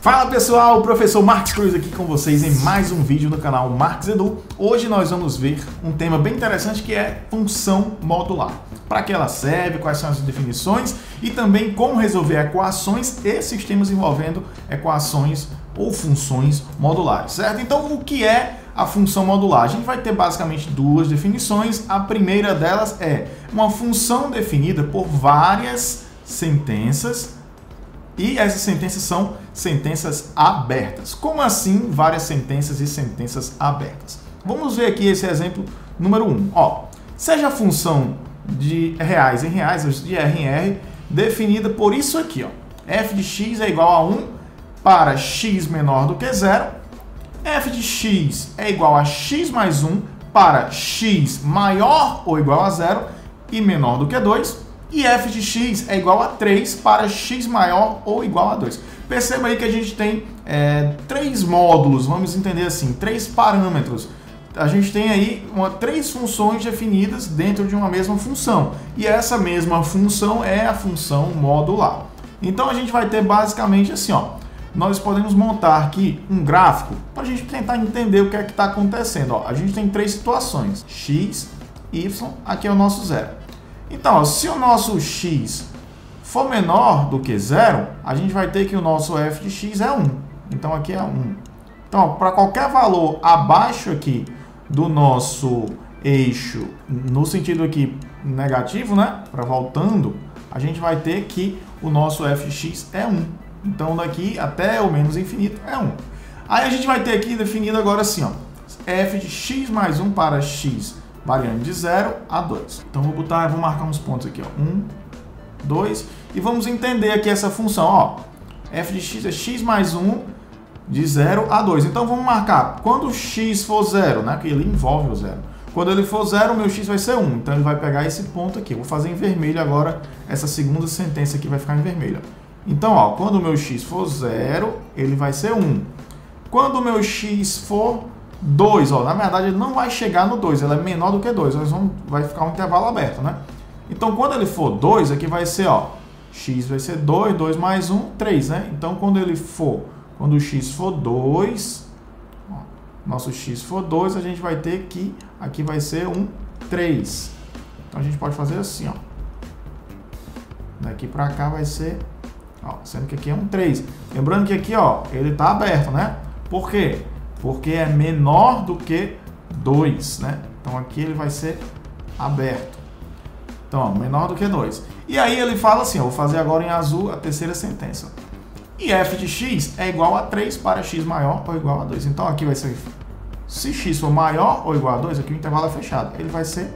Fala pessoal, o professor Marques Cruz aqui com vocês em mais um vídeo no canal Marques Edu. Hoje nós vamos ver um tema bem interessante que é função modular. Para que ela serve, quais são as definições e também como resolver equações e sistemas envolvendo equações ou funções modulares, certo? Então o que é a função modular? A gente vai ter basicamente duas definições. A primeira delas é uma função definida por várias sentenças. E essas sentenças são sentenças abertas. Como assim várias sentenças e sentenças abertas? Vamos ver aqui esse exemplo número 1. Seja a função de reais em reais, ou de R em R, definida por isso aqui. F de x é igual a 1 para x menor do que 0. F de x é igual a x mais 1 para x maior ou igual a 0 e menor do que 2. E f de x é igual a 3 para x maior ou igual a 2. Perceba aí que a gente tem três módulos, vamos entender assim, três parâmetros. A gente tem aí três funções definidas dentro de uma mesma função. E essa mesma função é a função modular. Então a gente vai ter basicamente assim, nós podemos montar aqui um gráfico para a gente tentar entender o que é que está acontecendo. A gente tem três situações, x, y, aqui é o nosso zero. Então, se o nosso x for menor do que 0, a gente vai ter que o nosso f de x é 1. Então, aqui é 1. Então, para qualquer valor abaixo aqui do nosso eixo, no sentido aqui negativo, né? Para voltando, a gente vai ter que o nosso f de x é 1. Então, daqui até o menos infinito é 1. Aí a gente vai ter aqui definido agora assim, f de x mais 1 para x variando de 0 a 2. Então vou marcar uns pontos aqui, 1, 2, e vamos entender aqui essa função, f de x é x mais 1 de 0 a 2. Então vamos marcar, quando o x for 0, né, que ele envolve o 0. Quando ele for 0, o meu x vai ser 1. Então ele vai pegar esse ponto aqui. Eu vou fazer em vermelho agora, essa segunda sentença aqui vai ficar em vermelho. Então, quando o meu x for 0, ele vai ser 1. Quando o meu x for 2, na verdade ele não vai chegar no 2, ele é menor do que 2, vai ficar um intervalo aberto, né? Então quando ele for 2, aqui vai ser, x vai ser 2, 2 mais 1, 3, né? Então quando o x for 2, nosso x for 2, a gente vai ter que, aqui vai ser um 3. Então a gente pode fazer assim, daqui para cá vai ser, sendo que aqui é um 3. Lembrando que aqui, ele está aberto, né? Por quê? Porque é menor do que 2, né? Então aqui ele vai ser aberto. Então, menor do que 2. E aí ele fala assim, vou fazer agora em azul a terceira sentença. E f de x é igual a 3 para x maior ou igual a 2. Então aqui vai ser, se x for maior ou igual a 2, aqui o intervalo é fechado. Ele vai ser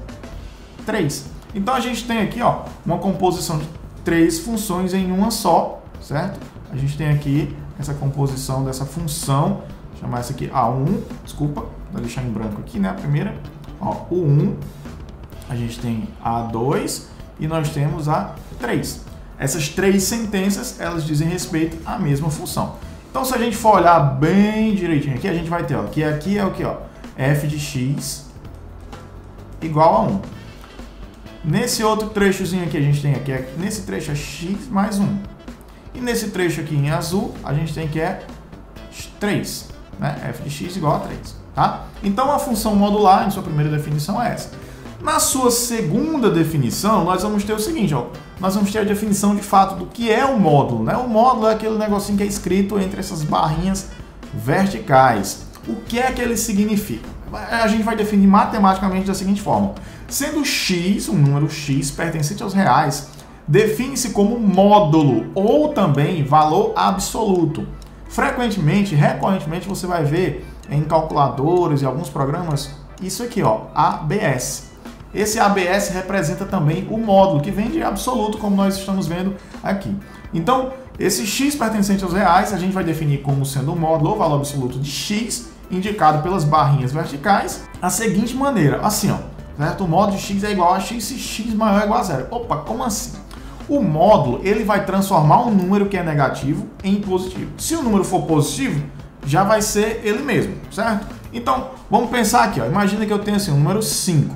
3. Então a gente tem aqui, uma composição de três funções em uma só, certo? A gente tem aqui essa composição dessa função, chamar essa aqui A1, desculpa, vou deixar em branco aqui, né, a primeira. O 1, a gente tem A2 e nós temos A3. Essas três sentenças, elas dizem respeito à mesma função. Então, se a gente for olhar bem direitinho aqui, a gente vai ter, que aqui é o que, f de x igual a 1. Nesse outro trechozinho aqui, a gente tem aqui, nesse trecho é x mais 1. E nesse trecho aqui em azul, a gente tem que é 3. Né? F de x igual a 3, tá? Então a função modular, em sua primeira definição, é essa. Na sua segunda definição, nós vamos ter o seguinte, nós vamos ter a definição de fato do que é o módulo, né? O módulo é aquele negocinho que é escrito entre essas barrinhas verticais. O que é que ele significa? A gente vai definir matematicamente da seguinte forma: sendo x, um número x pertencente aos reais, define-se como módulo ou também valor absoluto. Frequentemente, recorrentemente, você vai ver em calculadoras e alguns programas isso aqui, ABS. Esse ABS representa também o módulo, que vem de absoluto, como nós estamos vendo aqui. Então, esse x pertencente aos reais, a gente vai definir como sendo o módulo ou valor absoluto de x, indicado pelas barrinhas verticais, da seguinte maneira, assim, certo? O módulo de x é igual a x se x maior ou igual a 0. Opa, como assim? O módulo, ele vai transformar um número que é negativo em positivo. Se o número for positivo, já vai ser ele mesmo, certo? Então, vamos pensar aqui, imagina que eu tenho assim, um número 5.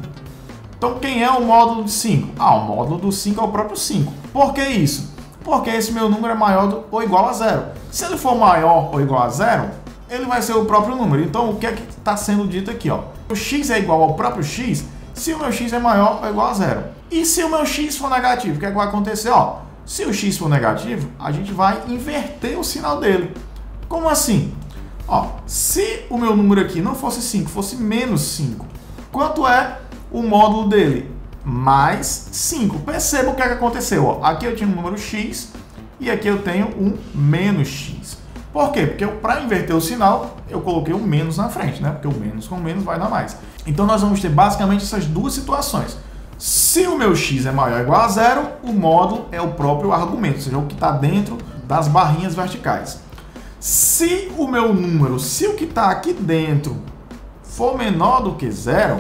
Então, quem é o módulo de 5? O módulo do 5 é o próprio 5. Por que isso? porque esse meu número é maior ou igual a zero. Se ele for maior ou igual a zero, ele vai ser o próprio número. Então, o que é que está sendo dito aqui? Ó? O x é igual ao próprio x se o meu x é maior ou igual a zero. E se o meu x for negativo, o que é que vai acontecer? Ó, se o x for negativo, a gente vai inverter o sinal dele. Como assim? Ó, se o meu número aqui não fosse 5, fosse menos 5, quanto é o módulo dele? Mais 5. Perceba o que é que aconteceu. Ó. Aqui eu tinha um número x e aqui eu tenho um menos x. Por quê? Porque para inverter o sinal, eu coloquei o menos na frente, né? Porque o menos com menos vai dar mais. Então nós vamos ter basicamente essas duas situações. Se o meu x é maior ou igual a zero, o módulo é o próprio argumento, ou seja, o que está dentro das barrinhas verticais. Se o meu número, se o que está aqui dentro for menor do que zero,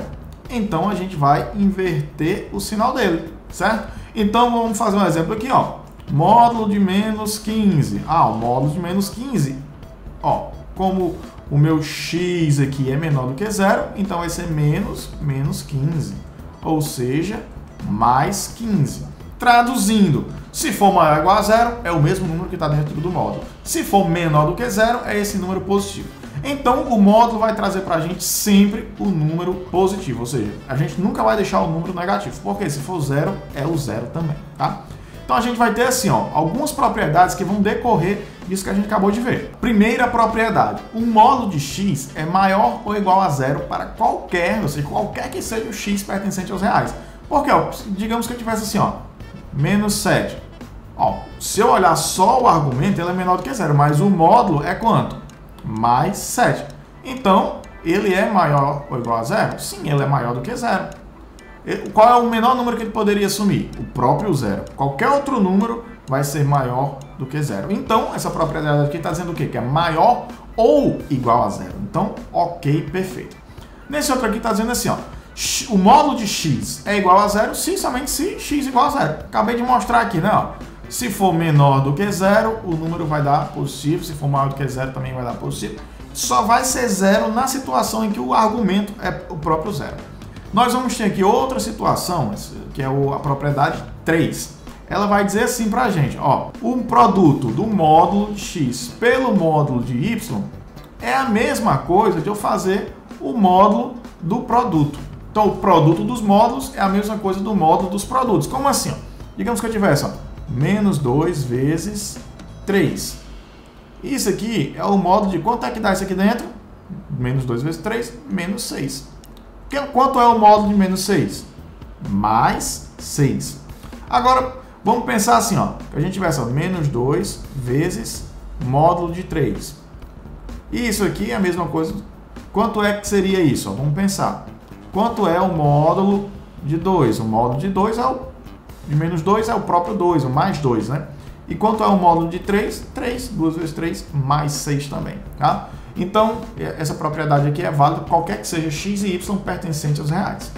então a gente vai inverter o sinal dele, certo? Então vamos fazer um exemplo aqui, ó. Módulo de menos 15. Ah, o módulo de menos 15. Ó, como o meu x aqui é menor do que zero, então vai ser menos 15. Ou seja, mais 15. Traduzindo, se for maior ou igual a zero, é o mesmo número que está dentro do módulo. Se for menor do que zero, é esse número positivo. Então, o módulo vai trazer para a gente sempre o número positivo, ou seja, a gente nunca vai deixar o número negativo, porque se for zero, é o zero também, tá? Então, a gente vai ter assim, ó, algumas propriedades que vão decorrer disso que a gente acabou de ver. Primeira propriedade, o módulo de x é maior ou igual a zero para qualquer, ou seja, qualquer que seja o x pertencente aos reais. Porque, ó, digamos que eu tivesse assim, ó, menos 7. Ó, se eu olhar só o argumento, ele é menor do que zero, mas o módulo é quanto? Mais 7. Então, ele é maior ou igual a zero? Sim, ele é maior do que zero. Qual é o menor número que ele poderia assumir? O próprio zero. Qualquer outro número vai ser maior do que zero. Então, essa propriedade aqui está dizendo o quê? Que é maior ou igual a zero. Então, ok, perfeito. Nesse outro aqui está dizendo assim, ó, o módulo de x é igual a zero, sim, somente se x igual a zero. Acabei de mostrar aqui, né? Ó. Se for menor do que zero, o número vai dar positivo. Se for maior do que zero, também vai dar positivo. Só vai ser zero na situação em que o argumento é o próprio zero. Nós vamos ter aqui outra situação, que é a propriedade 3. Ela vai dizer assim para a gente, ó, o produto do módulo de x pelo módulo de y é a mesma coisa de eu fazer o módulo do produto. Então, o produto dos módulos é a mesma coisa do módulo dos produtos. Como assim? Ó? Digamos que eu tivesse, ó, menos 2 vezes 3. Isso aqui é o módulo de quanto é que dá isso aqui dentro? Menos 2 vezes 3, menos 6. Quanto é o módulo de menos 6? Mais 6. Agora, vamos pensar assim, ó, que a gente tivesse ó, menos 2 vezes módulo de 3. E isso aqui é a mesma coisa. Quanto é que seria isso? Ó? Vamos pensar. Quanto é o módulo de 2? O módulo de 2 é o de menos 2 é o próprio 2, o mais 2, né? E quanto é o módulo de 3? 3, 2 vezes 3, mais 6 também, tá? Então, essa propriedade aqui é válida qualquer que seja x e y pertencente aos reais.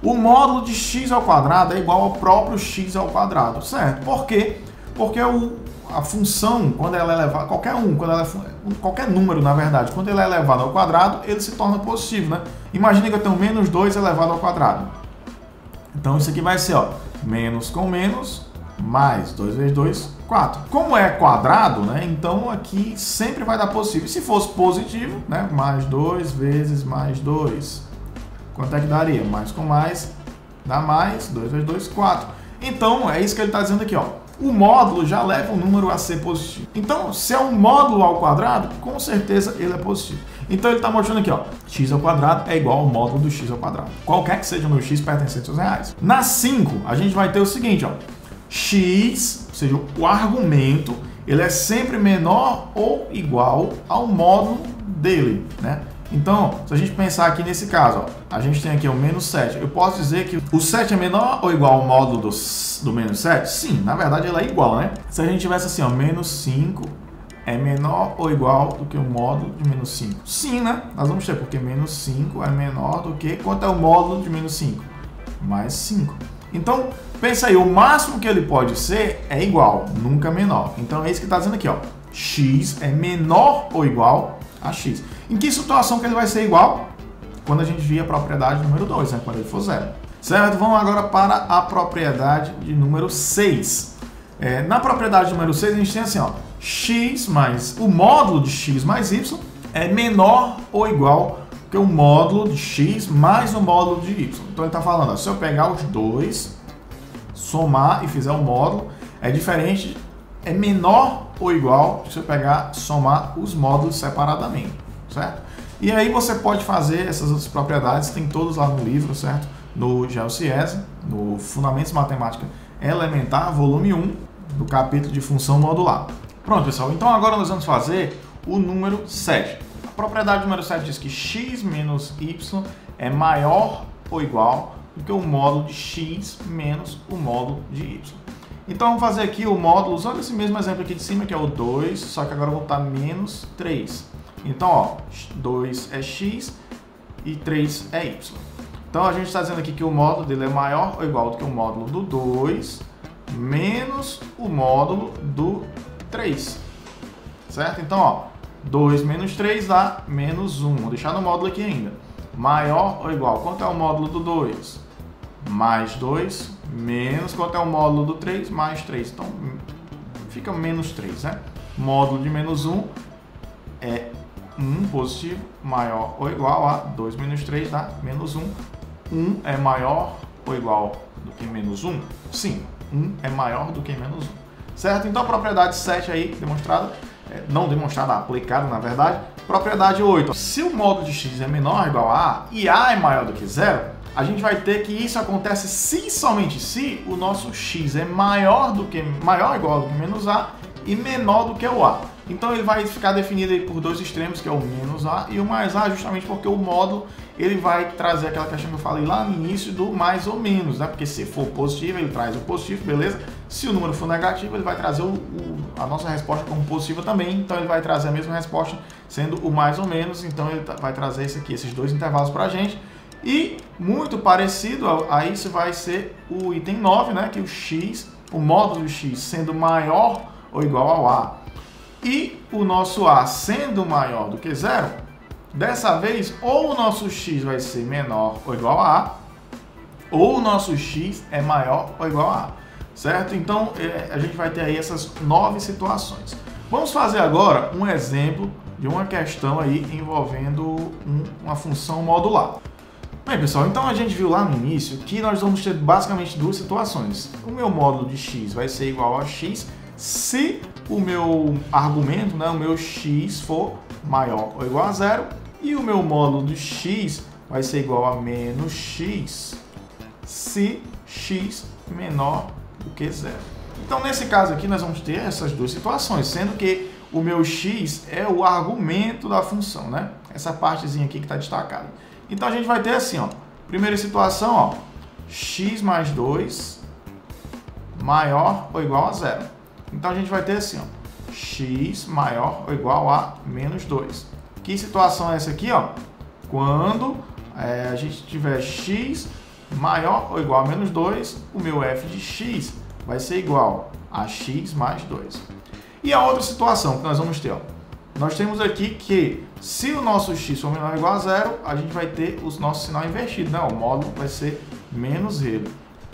O módulo de x ao quadrado é igual ao próprio x ao quadrado, certo? Por quê? Porque a função, quando ela é elevada, qualquer número, na verdade, quando ele é elevado ao quadrado, ele se torna positivo, né? Imagina que eu tenho menos 2 elevado ao quadrado. Então, isso aqui vai ser, ó, menos com menos, mais 2 vezes 2, 4. Como é quadrado, né? Então, aqui sempre vai dar positivo. E se fosse positivo, né? Mais 2 vezes mais 2. Quanto é que daria? Mais com mais, dá mais, 2 vezes 2, 4. Então, é isso que ele está dizendo aqui, ó. O módulo já leva o número a ser positivo. Então, se é um módulo ao quadrado, com certeza ele é positivo. Então, ele está mostrando aqui, ó, x ao quadrado é igual ao módulo do x ao quadrado. Qualquer que seja o meu x pertencente aos reais. Na 5, a gente vai ter o seguinte, ó. X, ou seja, o argumento, ele é sempre menor ou igual ao módulo dele, né? Então, se a gente pensar aqui nesse caso, ó, a gente tem aqui o menos 7. Eu posso dizer que o 7 é menor ou igual ao módulo do menos 7? Sim, na verdade ele é igual, né? Se a gente tivesse assim, ó, menos 5 é menor ou igual do que o módulo de menos 5? Sim, né? Nós vamos ter, porque menos 5 é menor do que... Quanto é o módulo de menos 5? Mais 5. Então, pensa aí, o máximo que ele pode ser é igual, nunca menor. Então, é isso que está dizendo aqui, ó. X é menor ou igual a x. Em que situação que ele vai ser igual? Quando a gente via a propriedade número 2, né? Quando ele for zero. Certo? Vamos agora para a propriedade de número 6. Na propriedade número 6, a gente tem assim, ó, x mais o módulo de x mais y é menor ou igual que o módulo de x mais o módulo de y. Então ele está falando, ó, se eu pegar os dois, somar e fizer o módulo, é diferente, é menor ou igual se eu pegar, somar os módulos separadamente, certo? E aí você pode fazer essas outras propriedades, tem todos lá no livro, certo? No GeoCiESE, no Fundamentos de Matemática Elementar, volume 1, do capítulo de função modular. Pronto, pessoal, então agora nós vamos fazer o número 7. A propriedade número 7 diz que x menos y é maior ou igual do que o módulo de x menos o módulo de y. Então vamos fazer aqui o módulo, usando esse mesmo exemplo aqui de cima, que é o 2, só que agora eu vou botar menos 3. Então, ó, 2 é x e 3 é y. Então a gente está dizendo aqui que o módulo dele é maior ou igual do que o módulo do 2 menos o módulo do 3. Certo? Então, ó, 2 menos 3 dá menos 1. Vou deixar no módulo aqui ainda. Maior ou igual. Quanto é o módulo do 2? Mais 2 menos. Quanto é o módulo do 3? Mais 3. Então, fica menos 3, né? Módulo de menos 1 é 1 positivo, maior ou igual a 2 menos 3 dá menos 1. 1 é maior ou igual do que menos 1? Sim, 1 é maior do que menos 1. Certo? Então a propriedade 7 aí, demonstrada, não demonstrada, aplicada na verdade. Propriedade 8. Se o módulo de x é menor ou igual a A e A é maior do que 0, a gente vai ter que isso acontece se somente se o nosso x é maior ou igual do que menos A e menor do que o A. Então ele vai ficar definido aí por dois extremos, que é o menos A e o mais A, justamente porque o módulo ele vai trazer aquela questão que eu falei lá no início do mais ou menos, né? Porque se for positivo, ele traz o positivo, beleza? Se o número for negativo, ele vai trazer a nossa resposta como positiva também, então ele vai trazer a mesma resposta sendo o mais ou menos, então ele vai trazer esses dois intervalos para a gente. E muito parecido a isso vai ser o item 9, né? Que o x, o módulo x sendo maior ou igual ao A e o nosso A sendo maior do que 0, dessa vez ou o nosso x vai ser menor ou igual a A, ou o nosso x é maior ou igual a A, certo? Então a gente vai ter aí essas 9 situações. Vamos fazer agora um exemplo de uma questão aí envolvendo uma função modular. Bem, pessoal, então a gente viu lá no início que nós vamos ter basicamente duas situações. O meu módulo de x vai ser igual a x se o meu argumento, né, o meu x for maior ou igual a 0, e o meu módulo de x vai ser igual a menos x se x menor do que 0. Então, nesse caso aqui, nós vamos ter essas duas situações, sendo que o meu x é o argumento da função, né? Essa partezinha aqui que está destacada. Então, a gente vai ter assim, ó, primeira situação, ó, x mais 2 maior ou igual a 0. Então, a gente vai ter assim, ó, x maior ou igual a menos 2. Que situação é essa aqui, ó? Quando a gente tiver x maior ou igual a menos 2, o meu f de x vai ser igual a x mais 2. E a outra situação que nós vamos ter, ó, nós temos aqui que se o nosso x for menor ou igual a 0, a gente vai ter o nosso sinal invertido, né? O módulo vai ser menos ele.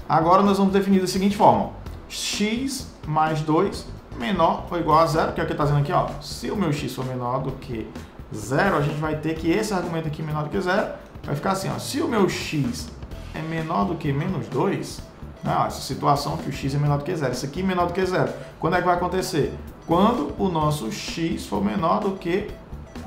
Agora nós vamos definir da seguinte forma, ó, x mais 2 menor ou igual a 0, que é o que está dizendo aqui, ó. Se o meu x for menor do que 0, a gente vai ter que esse argumento aqui menor do que 0, vai ficar assim, ó. Se o meu x é menor do que menos 2, não, essa situação que o x é menor do que 0, isso aqui é menor do que 0, quando é que vai acontecer? Quando o nosso x for menor do que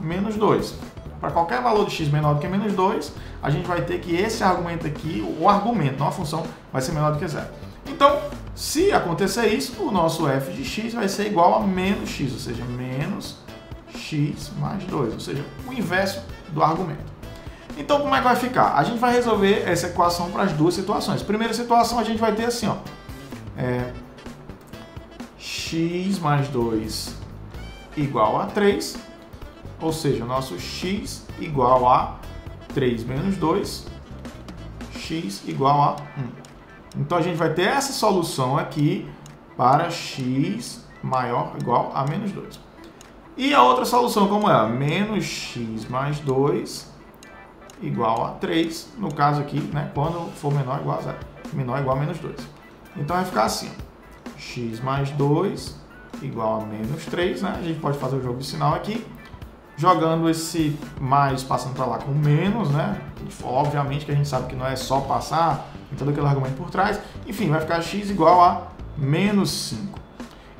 menos 2. Para qualquer valor de x menor do que menos 2, a gente vai ter que esse argumento aqui, o argumento, não a função, vai ser menor do que 0. Então, se acontecer isso, o nosso f de x vai ser igual a menos x, ou seja, menos x mais 2, ou seja, o inverso do argumento. Então, como é que vai ficar? A gente vai resolver essa equação para as duas situações. Primeira situação, a gente vai ter assim, ó, x mais 2 igual a 3, ou seja, o nosso x igual a 3 menos 2, x igual a 1. Então, a gente vai ter essa solução aqui para x maior ou igual a menos 2. E a outra solução, como é? Menos x mais 2 igual a 3, no caso aqui, né, quando for menor ou igual a 0. Menor ou igual a menos 2. Então, vai ficar assim, ó, x mais 2 igual a menos 3, né? A gente pode fazer o jogo de sinal aqui, jogando esse mais passando para lá com menos, né? Obviamente que a gente sabe que não é só passar, tem todo aquele argumento por trás. Enfim, vai ficar x igual a menos 5.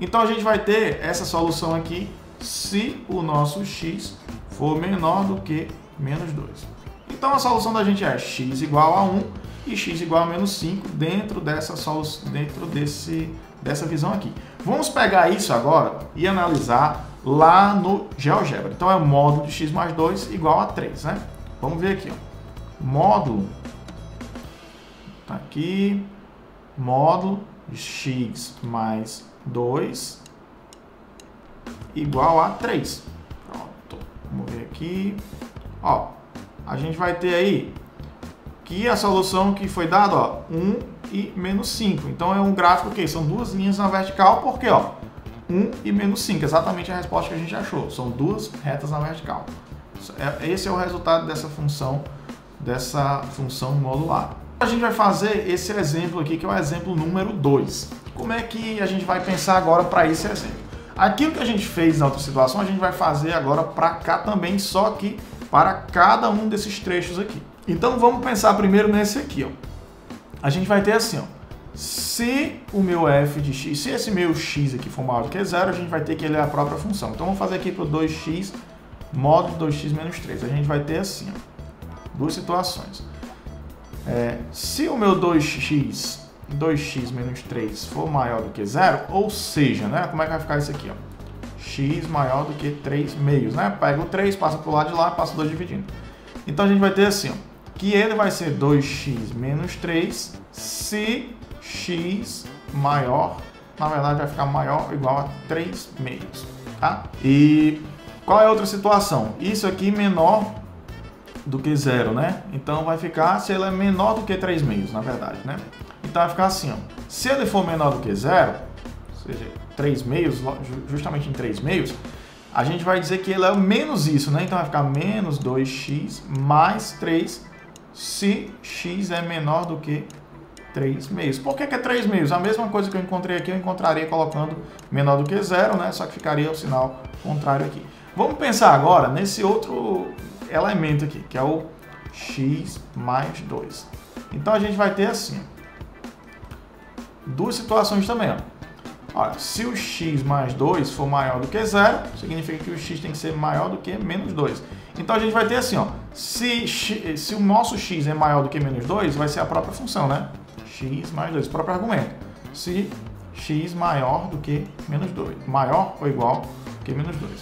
Então a gente vai ter essa solução aqui se o nosso x for menor do que menos 2. Então a solução da gente é x igual a 1 e x igual a menos 5 dentro dessa visão aqui. Vamos pegar isso agora e analisar lá no GeoGebra. Então é o módulo de x mais 2 igual a 3, né? Vamos ver aqui, ó. Módulo, tá aqui, módulo de x mais 2 igual a 3. Pronto, vamos ver aqui. Ó, a gente vai ter aí que a solução que foi dada, ó, 1 e menos 5. Então é um gráfico que são duas linhas na vertical, porque ó, 1 e menos 5, exatamente a resposta que a gente achou. São duas retas na vertical. Esse é o resultado dessa função modular. A gente vai fazer esse exemplo aqui, que é o exemplo número 2. Como é que a gente vai pensar agora para esse exemplo? Aquilo que a gente fez na outra situação, a gente vai fazer agora para cá também, só que para cada um desses trechos aqui. Então vamos pensar primeiro nesse aqui, ó. A gente vai ter assim, ó. Se o meu f de x, se esse meu x aqui for maior do que 0, a gente vai ter que ele é a própria função. Então vamos fazer aqui para o 2x módulo 2x menos 3. A gente vai ter assim, ó, duas situações. Se o meu 2x menos 3 for maior do que 0, ou seja, né, como é que vai ficar isso aqui, ó? X maior do que 3 meios, né? Pega o 3, passa para o lado de lá, passa 2 dividindo. Então a gente vai ter assim, ó, que ele vai ser 2x menos 3 se x maior, na verdade vai ficar maior ou igual a 3 meios, tá? E qual é a outra situação? Isso aqui menor do que 0, né? Então vai ficar, se ele é menor do que 3 meios, na verdade, né? Então vai ficar assim, ó, se ele for menor do que 0, ou seja, 3 meios, justamente em 3 meios, a gente vai dizer que ele é menos isso, né? Então vai ficar menos 2x mais 3 se x é menor do que 3 meios. Por que é 3 meios? A mesma coisa que eu encontrei aqui, eu encontraria colocando menor do que 0, né? Só que ficaria o sinal contrário aqui. Vamos pensar agora nesse outro elemento aqui, que é o x mais 2. Então a gente vai ter assim, duas situações também, ó. Olha, se o x mais 2 for maior do que 0, significa que o x tem que ser maior do que menos 2. Então a gente vai ter assim, ó, se o nosso x é maior do que menos 2, vai ser a própria função, né? X mais 2, o próprio argumento. Se x maior do que menos 2, maior ou igual que menos 2.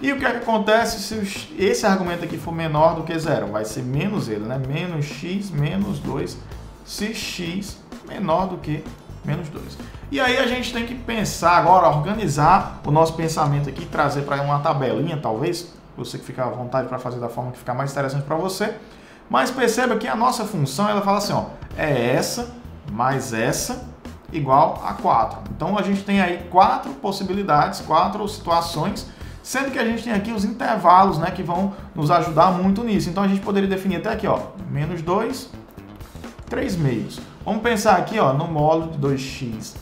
E o que é que acontece se esse argumento aqui for menor do que 0? Vai ser menos ele, né? Menos x menos 2, se x menor do que menos 2. E aí a gente tem que pensar agora, organizar o nosso pensamento aqui, trazer para uma tabelinha, talvez, você que fica à vontade para fazer da forma que ficar mais interessante para você. Mas perceba que a nossa função, ela fala assim, ó, é essa mais essa igual a 4. Então a gente tem aí 4 possibilidades, 4 situações, sendo que a gente tem aqui os intervalos, né, que vão nos ajudar muito nisso. Então a gente poderia definir até aqui, ó, menos 2, 3 meios. Vamos pensar aqui, ó, no módulo de 2x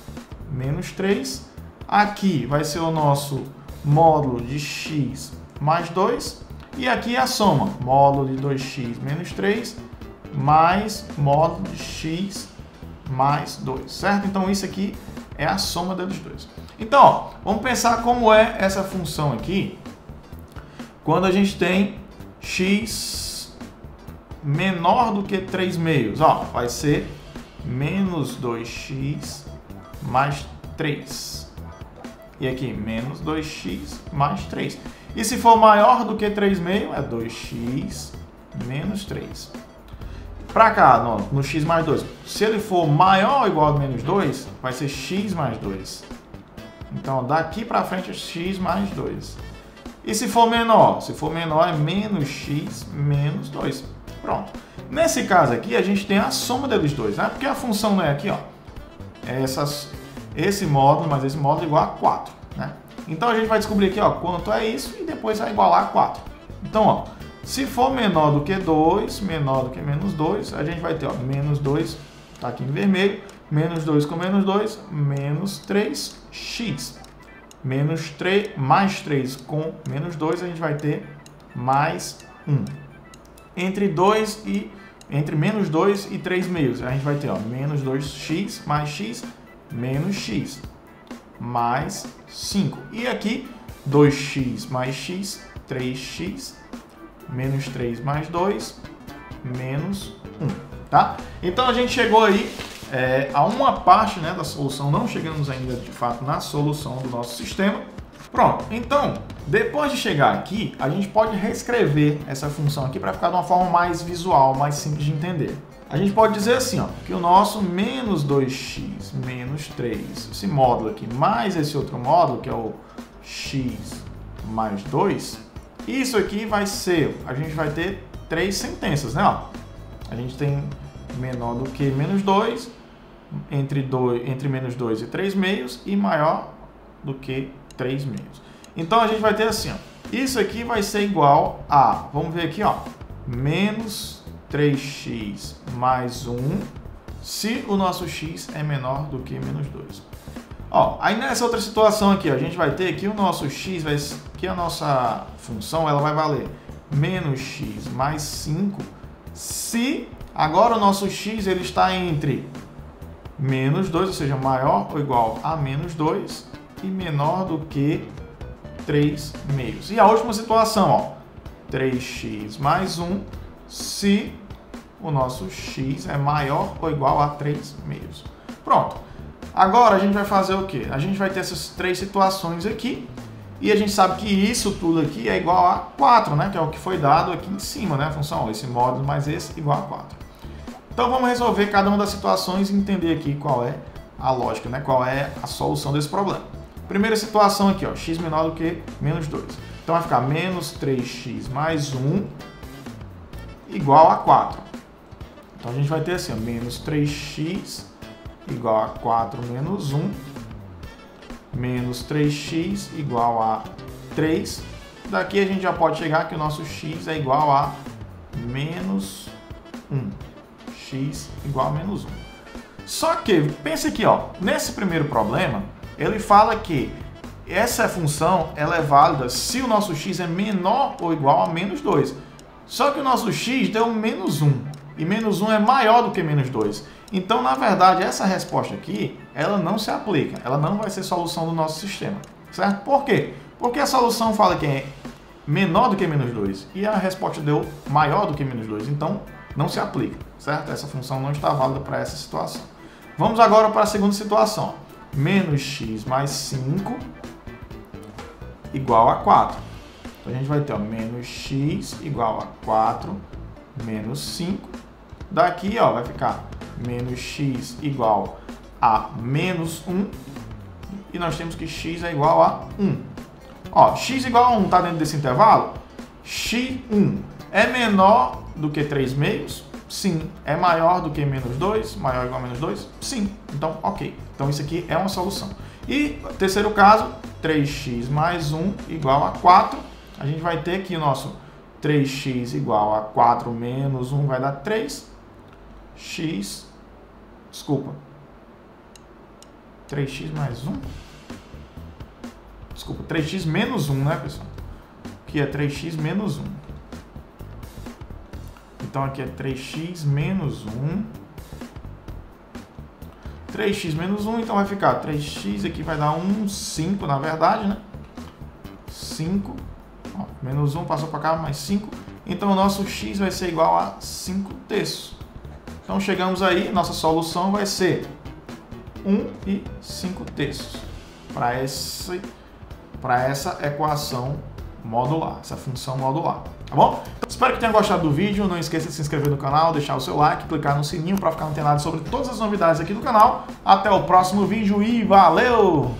menos 3. Aqui vai ser o nosso módulo de x mais 2. E aqui a soma, módulo de 2x menos 3 mais módulo de x mais 2, certo? Então isso aqui é a soma deles dois. Então, ó, vamos pensar como é essa função aqui quando a gente tem x menor do que 3 meios. Ó, vai ser menos 2x mais 3. E aqui, menos 2x mais 3. E se for maior do que 3 meios, é 2x menos 3. Para cá, no x mais 2, se ele for maior ou igual a menos 2, vai ser x mais 2. Então, daqui para frente é x mais 2. E se for menor? Se for menor, é menos x menos 2. Pronto. Nesse caso aqui, a gente tem a soma deles dois, né? Porque a função não é aqui, ó. É esse módulo, mas esse módulo é igual a 4, né? Então, a gente vai descobrir aqui, ó, quanto é isso e depois vai igualar a 4. Então, ó, se for menor do que 2, menor do que menos 2, a gente vai ter, ó, menos 2, tá aqui em vermelho, Menos 2 com menos 2, menos 3x. Menos 3, mais 3 com menos 2, a gente vai ter mais 1. Entre menos 2 e 3 meios, a gente vai ter ó, menos 2x mais x, menos x, mais 5. E aqui, 2x mais x, 3x, menos 3 mais 2, menos 1. Tá? Então a gente chegou aí a uma parte, né, da solução, não chegamos ainda de fato na solução do nosso sistema. Pronto, então, depois de chegar aqui, a gente pode reescrever essa função aqui para ficar de uma forma mais visual, mais simples de entender. A gente pode dizer assim, ó, que o nosso menos 2x menos 3, esse módulo aqui, mais esse outro módulo, que é o x mais 2, isso aqui vai ser, a gente vai ter 3 sentenças, né? Ó, a gente tem menor do que menos 2, entre menos 2 e 3 meios, e maior do que 3 meios. Então, a gente vai ter assim, ó, isso aqui vai ser igual a, vamos ver aqui, ó, menos 3x mais 1, se o nosso x é menor do que menos 2. Ó, aí nessa outra situação aqui, ó, a gente vai ter que o nosso x, que a nossa função, ela vai valer menos x mais 5, se agora o nosso x ele está entre menos 2, ou seja, maior ou igual a menos 2, e menor do que 3 meios. E a última situação, ó, 3x mais 1, se o nosso x é maior ou igual a 3 meios. Pronto. Agora a gente vai fazer o quê? A gente vai ter essas 3 situações aqui, e a gente sabe que isso tudo aqui é igual a 4, né? Que é o que foi dado aqui em cima, né? A função, ó, esse módulo mais esse igual a 4. Então vamos resolver cada uma das situações e entender aqui qual é a lógica, né? Qual é a solução desse problema. Primeira situação aqui, ó, x menor do que menos 2. Então vai ficar menos 3x mais 1 igual a 4. Então a gente vai ter assim, ó, menos 3x igual a 4 menos 1, menos 3x igual a 3. Daqui a gente já pode chegar que o nosso x é igual a menos 1. X igual a menos 1. Só que, pense aqui, ó, nesse primeiro problema, ele fala que essa função ela é válida se o nosso x é menor ou igual a menos 2. Só que o nosso x deu menos 1, e menos 1 é maior do que menos 2. Então, na verdade, essa resposta aqui, ela não se aplica, ela não vai ser solução do nosso sistema, certo? Por quê? Porque a solução fala que é menor do que menos 2, e a resposta deu maior do que menos 2, então não se aplica, certo? Essa função não está válida para essa situação. Vamos agora para a segunda situação. Menos x mais 5 igual a 4. Então, a gente vai ter ó, menos x igual a 4 menos 5. Daqui ó, vai ficar menos x igual a menos 1. E nós temos que x é igual a 1. Ó, x igual a 1 está dentro desse intervalo? x1 é menor do que 3 meios? Sim. É maior do que menos 2? Maior ou igual a menos 2? Sim. Então, ok. Então, isso aqui é uma solução. E, terceiro caso, 3x mais 1 igual a 4. A gente vai ter que o nosso 3x igual a 4 menos 1 vai dar 3. 3x mais 1? Desculpa, 3x menos 1, né, pessoal? Aqui é 3x menos 1. Então, aqui é 3x menos 1. 3x menos 1, então vai ficar 3x aqui vai dar 1, 5 na verdade, né? 5. Ó, menos 1 passou para cá, mais 5. Então, o nosso x vai ser igual a 5 terços. Então, chegamos aí, nossa solução vai ser 1 e 5 terços para essa equação modular, essa função modular, tá bom? Espero que tenha gostado do vídeo, não esqueça de se inscrever no canal, deixar o seu like, clicar no sininho para ficar antenado sobre todas as novidades aqui do canal. Até o próximo vídeo e valeu!